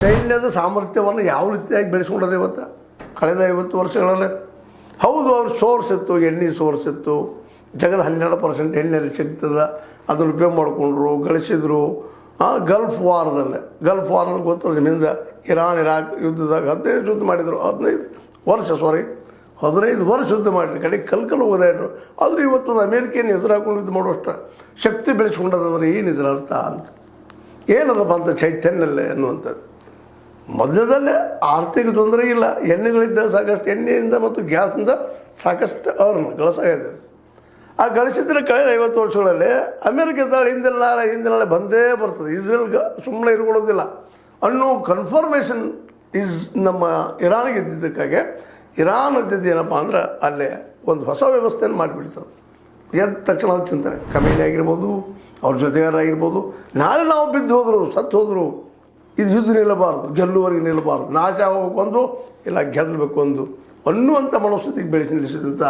ಸೈನ್ಯದ ಸಾಮರ್ಥ್ಯವನ್ನು ಯಾವ ರೀತಿಯಾಗಿ ಬೆಳೆಸ್ಕೊಂಡದೆ ಇವತ್ತು ಕಳೆದ 50 ವರ್ಷಗಳಲ್ಲಿ. ಹೌದು, ಅವ್ರ ಸೋರ್ಸ್ ಇತ್ತು, ಎಣ್ಣೆ ಸೋರ್ಸ್ ಇತ್ತು, ಜಗದ 12% ಎಣ್ಣೆಯಲ್ಲಿ ಸಿಗ್ತದೆ, ಅದನ್ನು ಉಪಯೋಗ ಮಾಡಿಕೊಂಡ್ರು, ಗಳಿಸಿದ್ರು. ಗಲ್ಫ್ ವಾರದಲ್ಲಿ ಗೊತ್ತಲ್ಲ ನಿಮ್ಮಿಂದ, ಇರಾಕ್ ಯುದ್ಧದಾಗ 15 ಯುದ್ಧ ಮಾಡಿದರು, 15 ವರ್ಷ ಯುದ್ಧ ಮಾಡಿರಿ, ಕಡೆಗೆ ಕಲ್ಕಲ್ ಹೋಗೋದಾಡ್ರು. ಆದರೂ ಇವತ್ತು ಅಮೇರಿಕೆಯನ್ನು ಎದುರಾಕೊಂಡು ಯುದ್ಧ ಮಾಡುವಷ್ಟು ಶಕ್ತಿ ಬೆಳೆಸ್ಕೊಂಡದಂದ್ರೆ ಏನಿದ್ರ ಅರ್ಥ ಅಂತ, ಏನದಪ್ಪ ಅಂತ ಚೈತನ್ಯಲ್ಲೇ ಅನ್ನುವಂಥದ್ದು. ಮೊದಲದಲ್ಲೇ ಆರ್ಥಿಕ ತೊಂದರೆ ಇಲ್ಲ, ಎಣ್ಣೆಗಳಿದ್ದ ಸಾಕಷ್ಟು, ಎಣ್ಣೆಯಿಂದ ಮತ್ತು ಗ್ಯಾಸಿಂದ ಸಾಕಷ್ಟು ಗಳಿಸಾಗಿದೆ. ಆ ಗಳಿಸಿದ್ರೆ ಕಳೆದ 50 ವರ್ಷಗಳಲ್ಲಿ ಅಮೇರಿಕ ದಾಳಿ ಹಿಂದಿನ ನಾಳೆ ಬಂದೇ ಬರ್ತದೆ. ಇಸ್ರೇಲ್ಗೆ ಸುಮ್ಮನೆ ಇರ್ಕೊಳ್ಳೋದಿಲ್ಲ ಅನ್ನೋ ಕನ್ಫರ್ಮೇಷನ್ ನಮ್ಮ ಇರಾನ್ಗೆ ಇದ್ದಿದ್ದಕ್ಕಾಗಿ ಇರಾನ್ ಇದ್ದಿದ್ದು ಏನಪ್ಪ ಅಂದ್ರೆ ಅಲ್ಲೇ ಒಂದು ಹೊಸ ವ್ಯವಸ್ಥೆಯನ್ನು ಮಾಡಿಬಿಡ್ತಾರೆ. ಎದ್ದ ತಕ್ಷಣ ಚಿಂತನೆ, ಕಮೇನಿ ಆಗಿರ್ಬೋದು, ಅವ್ರ ಜೊತೆಗಾರಾಗಿರ್ಬೋದು, ನಾಳೆ ನಾವು ಬಿದ್ದು ಹೋದರು, ಸತ್ತು ಹೋದರು, ಇದು ಯುದ್ಧ ನಿಲ್ಲಬಾರ್ದು, ಗೆಲ್ಲುವರೆಗೆ ನಿಲ್ಲಬಾರ್ದು, ನಾಶ ಆಗೋಕ್ಕೊಂದು ಇಲ್ಲ ಗೆಲ್ಲಬೇಕು ಒಂದು ಅನ್ನುವಂಥ ಮನಸ್ಥಿತಿಗೆ ಬೆಳೆಸಿ ನಿಲ್ಲಿಸಿದಂಥ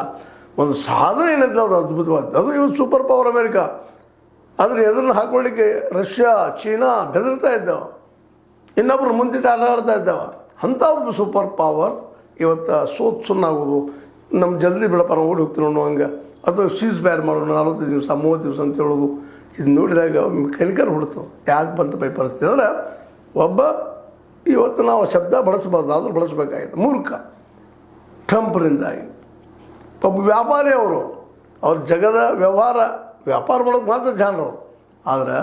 ಒಂದು ಸಾಧನೆ ಏನಿದೆ ಅದು ಅದ್ಭುತವಾದ. ಅದು ಇವತ್ತು ಸೂಪರ್ ಪವರ್ ಅಮೇರಿಕ. ಆದರೆ ಎದುರನ್ನು ಹಾಕೊಳ್ಳಿಕ್ಕೆ ರಷ್ಯಾ, ಚೀನಾ ಬೆದರ್ತಾ ಇದ್ದಾವೆ, ಇನ್ನೊಬ್ಬರು ಮುಂದಿಟ್ಟು ಆಟ ಆಡ್ತಾ ಇದ್ದಾವೆ. ಅಂಥ ಒಂದು ಸೂಪರ್ ಪವರ್ ಇವತ್ತು ಸುಣ್ಣಾಗೋದು, ನಮ್ಮ ಜಲ್ದಿ ಬೆಳಪ ನಾವು ಓಡಿ ಹೋಗ್ತೀವಿ ಅನ್ನೋ ಹಂಗೆ, ಅಥವಾ ಸೀಸ್ ಬ್ಯಾರ್ ಮಾಡೋಣ 40 ದಿವಸ 30 ದಿವಸ ಅಂತ ಹೇಳೋದು, ಇದು ನೋಡಿದಾಗ ಕನಿಕರ್ ಹುಡ್ತವೆ. ಯಾಕೆ ಬಂತಪ್ಪ ಈ ಪರಿಸ್ಥಿತಿ ಅಂದರೆ, ಒಬ್ಬ ಇವತ್ತು ನಾವು ಶಬ್ದ ಬಳಸಬಾರ್ದು, ಆದರೂ ಬಳಸಬೇಕಾಗಿದೆ, ಮೂರ್ಖ ಟ್ರಂಪ್ರಿಂದಾಗಿ. ಒಬ್ಬ ವ್ಯಾಪಾರಿ, ಅವ್ರ ಜಗದ ವ್ಯಾಪಾರ ಮಾಡೋದು ಮಾತ್ರ ಜಾಣರು. ಆದರೆ